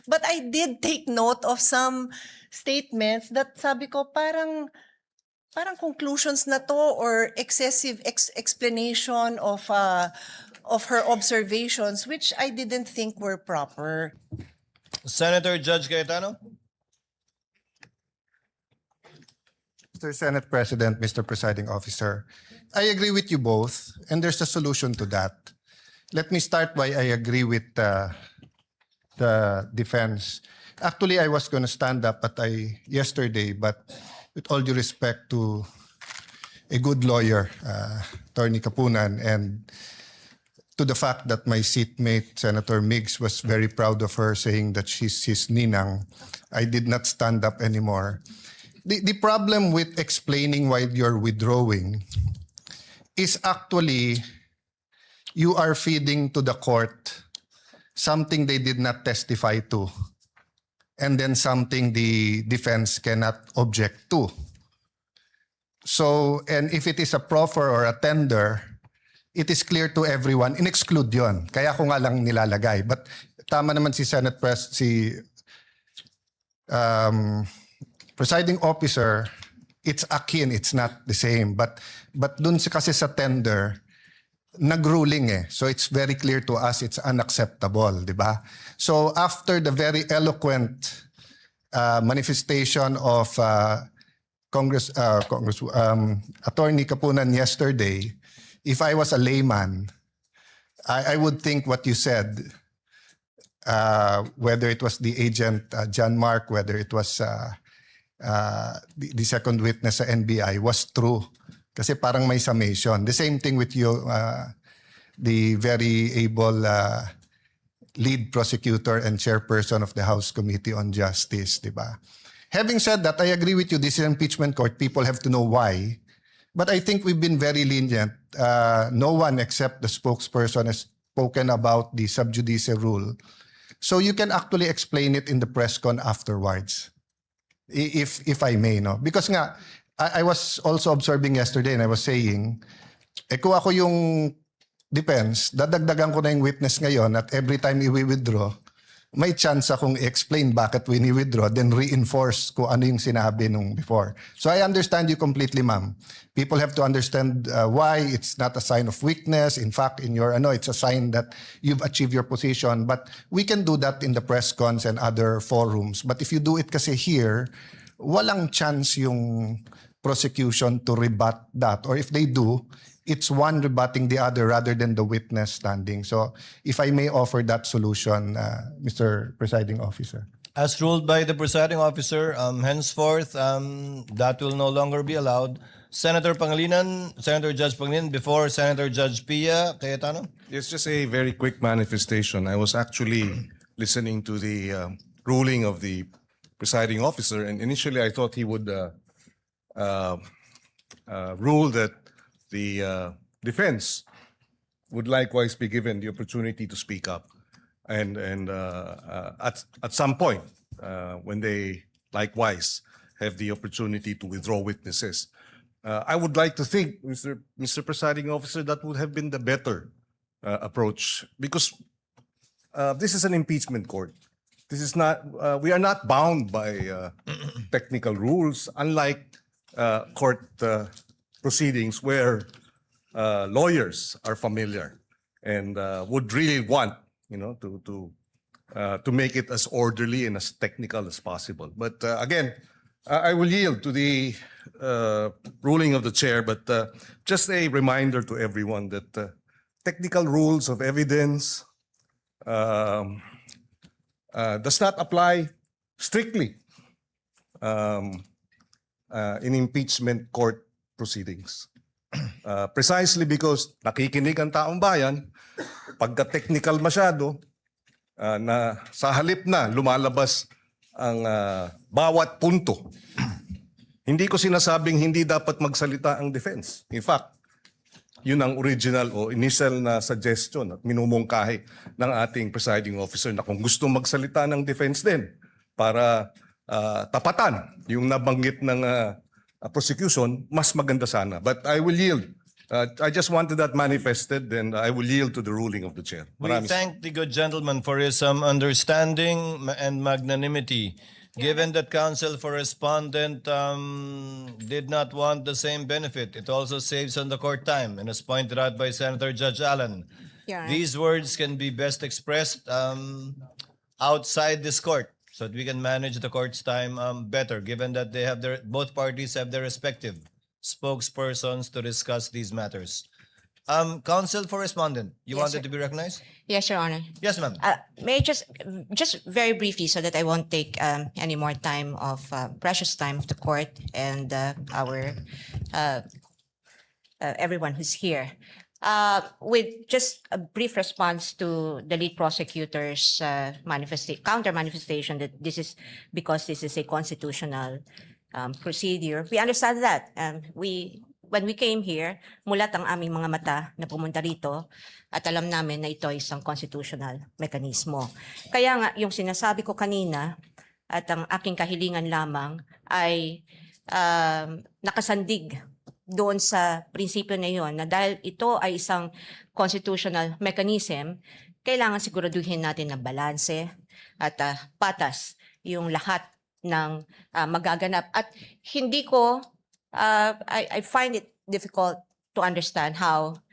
But I did take note of some statements that sabi ko parang conclusions na to or excessive explanation of her observations which I didn't think were proper. Senator Judge Cayetano? Mr. Senate President, Mr. Presiding Officer, I agree with you both, and there's a solution to that. Let me start by I agree with the defense. Actually, I was going to stand up yesterday, but with all due respect to a good lawyer, Attorney Kapunan, and to the fact that my seatmate, Senator Miggs, was very proud of her, saying that she's his ninang, I did not stand up anymore. The problem with explaining why you're withdrawing is actually you are feeding to the court something they did not testify to, and then something the defense cannot object to. So, and if it is a proffer or a tender, it is clear to everyone, in-exclude yon. Kaya ko nga lang nilalagay. But tama naman si Presiding Officer, it's akin, it's not the same. But dun kasi sa tender, nag-ruling eh. So it's very clear to us it's unacceptable, di ba? So after the very eloquent manifestation of Attorney Kapunan yesterday, if I was a layman, I would think what you said, whether it was the agent John Mark, whether it was the second witness sa NBI, was true. Kasi parang may summation. The same thing with you, the very able lead prosecutor and chairperson of the House Committee on Justice, di ba? Having said that, I agree with you, this is an impeachment court. People have to know why. But I think we've been very lenient. No one except the spokesperson has spoken about the sub judice rule. So you can actually explain it in the press con afterwards, if I may, no? Because nga, I was also observing yesterday and I was saying, kung ako yung defense, dadagdagan ko na yung witness ngayon at every time i-withdraw, may chance akong i-explain bakit we withdraw, then reinforce kung ano yung sinabi nung before. So I understand you completely, ma'am. People have to understand why it's not a sign of weakness. In fact, in your it's a sign that you've achieved your position. But we can do that in the press cons and other forums. But if you do it kasi here, walang chance yung prosecution to rebut that. Or if they do, it's one rebutting the other rather than the witness standing. So if I may offer that solution, Mr. Presiding Officer. As ruled by the presiding officer, henceforth, that will no longer be allowed. Senator Judge Pangilinan, before Senator Judge Pia Cayetano. It's just a very quick manifestation. I was actually listening to the ruling of the presiding officer, and initially I thought he would rule that the defense would likewise be given the opportunity to speak up, and at some point when they likewise have the opportunity to withdraw witnesses. I would like to think, Mr. Presiding Officer, that would have been the better approach, because this is an impeachment court. This is not. We are not bound by technical rules, unlike court proceedings where lawyers are familiar and would really want, to make it as orderly and as technical as possible. But again, I will yield to the ruling of the chair, but just a reminder to everyone that technical rules of evidence does not apply strictly in impeachment court proceedings. Precisely because nakikinig ang taong bayan, pagka-technical masyado, na sa halip na lumalabas ang bawat punto. Hindi ko sinasabing hindi dapat magsalita ang defense. In fact, yun ang original o initial na suggestion at minumungkahi ng ating presiding officer na kung gusto magsalita ng defense din para tapatan yung nabanggit ng prosecution, mas maganda sana. But I will yield I just wanted that manifested, and I will yield to the ruling of the chair. We Maraming thank the good gentleman for his understanding and magnanimity. Given that counsel for respondent did not want the same benefit, it also saves on the court time, and as pointed out by Senator Judge Allen, Your Honor. these words can be best expressed outside this court, so that we can manage the court's time better, given that they have both parties have their respective spokespersons to discuss these matters. Counsel for respondent, you Yes, wanted sir. to be recognized? Yes, Your Honor. Yes, ma'am. May I just very briefly, so that I won't take any more time of precious time of the court and our everyone who's here. With just a brief response to the lead prosecutor's counter manifestation that this is because this is a constitutional procedure. We understand that. When we came here, mulat ang aming mga mata na pumunta rito at alam namin na ito ay isang constitutional mekanismo. Kaya nga, yung sinasabi ko kanina at ang aking kahilingan lamang ay nakasandig doon sa prinsipyo na yun na dahil ito ay isang constitutional mechanism, kailangan siguraduhin natin na balanse at patas yung lahat ng magaganap. At hindi ko I find it difficult to understand how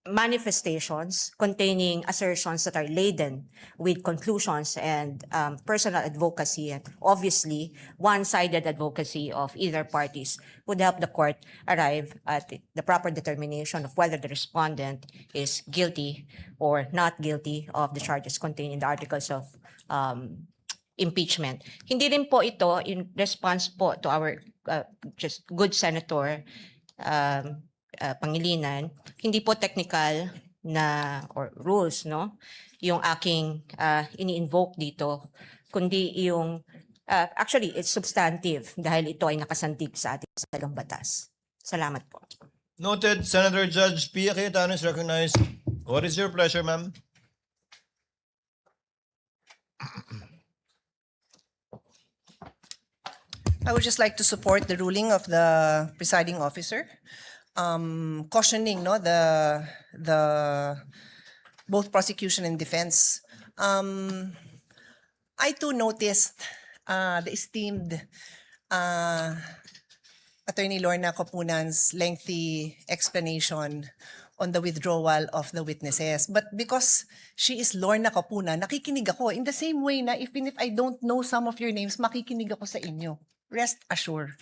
manifestations containing assertions that are laden with conclusions and personal advocacy, and obviously one-sided advocacy of either parties, would help the court arrive at the proper determination of whether the respondent is guilty or not guilty of the charges contained in the articles of impeachment. Hindi rin po ito in response po to our just good Senator Pangilinan, hindi po technical na or rules, no, yung aking ini-invoke dito, kundi yung actually it's substantive dahil ito ay nakasandig sa ating saligang batas. Salamat po. Noted. Senator Judge Pia Cayetano is recognized. What is your pleasure, ma'am? I would just like to support the ruling of the presiding officer, cautioning the both prosecution and defense. I too noticed the esteemed Attorney Lorna Copunan's lengthy explanation on the withdrawal of the witnesses. But because she is Lorna Copunan, nakikinig ako in the same way na even if I don't know some of your names, makikinig ako sa inyo. Rest assured.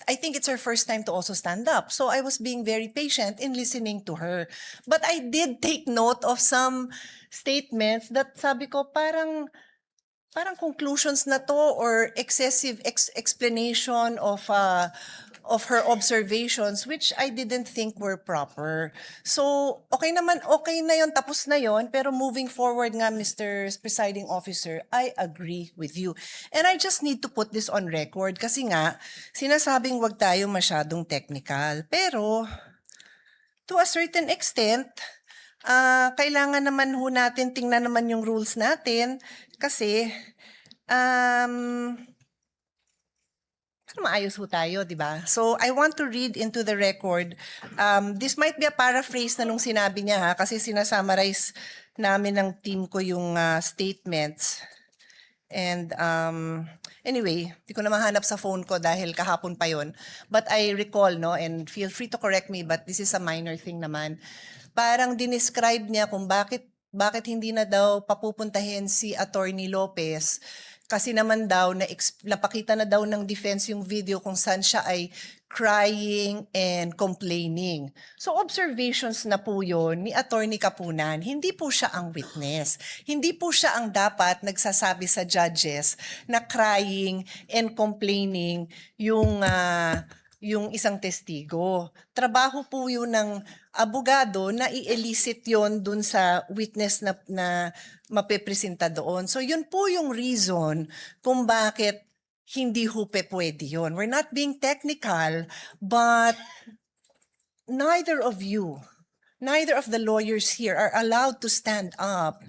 I think it's her first time to also stand up. So I was being very patient in listening to her. But I did take note of some statements that sabi ko parang conclusions na to or excessive explanation of her observations which I didn't think were proper. So, okay na yon, tapos na yon, pero moving forward nga, Mr. Presiding Officer, I agree with you. And I just need to put this on record kasi nga, sinasabing wag tayo masyadong technical. Pero, to a certain extent, kailangan naman ho natin tingnan naman yung rules natin kasi, maayos ho tayo, di ba? So, I want to read into the record. This might be a paraphrase na nung sinabi niya ha, kasi sinasummarize namin ng team ko yung statements. And anyway, di ko na mahanap sa phone ko dahil kahapon pa yon. But I recall, no, and feel free to correct me, but this is a minor thing naman. Parang dinescribe niya kung bakit hindi na daw papupuntahin si Attorney Lopez. Kasi naman daw, napakita na daw ng defense yung video kung saan siya ay crying and complaining. So observations na po yun ni Attorney Capunan. Hindi po siya ang witness. Hindi po siya ang dapat nagsasabi sa judges na crying and complaining yung isang testigo. Trabaho po yun ng abogado na i-elicit yon dun sa witness na mapepresenta doon. So yun po yung reason kung bakit hindi hupe pwede yun. We're not being technical, but neither of the lawyers here are allowed to stand up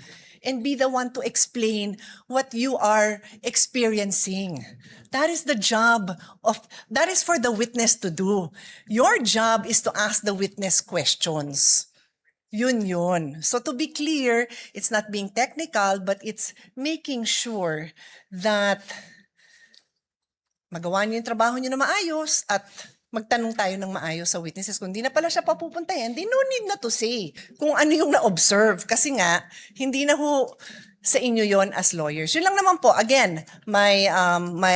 and be the one to explain what you are experiencing. That is that is for the witness to do. Your job is to ask the witness questions. Yun. So to be clear, it's not being technical, but it's making sure that magawa niyo yung trabaho niyo na maayos at magtanong tayo ng maayos sa witnesses. Kung di na pala siya papupuntayan, di no need na to say kung ano yung na-observe. Kasi nga, hindi na ho sa inyo yon as lawyers. Yun lang naman po. Again, my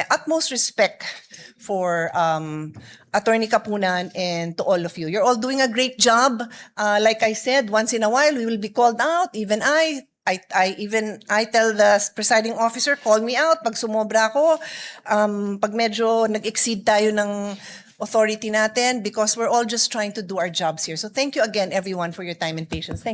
utmost respect for Attorney Kapunan and to all of you. You're all doing a great job. Like I said, once in a while, we will be called out. Even I tell the presiding officer, call me out pag sumobra ako, pag medyo nag-exceed tayo ng authority natin, because we're all just trying to do our jobs here. So thank you again, everyone, for your time and patience.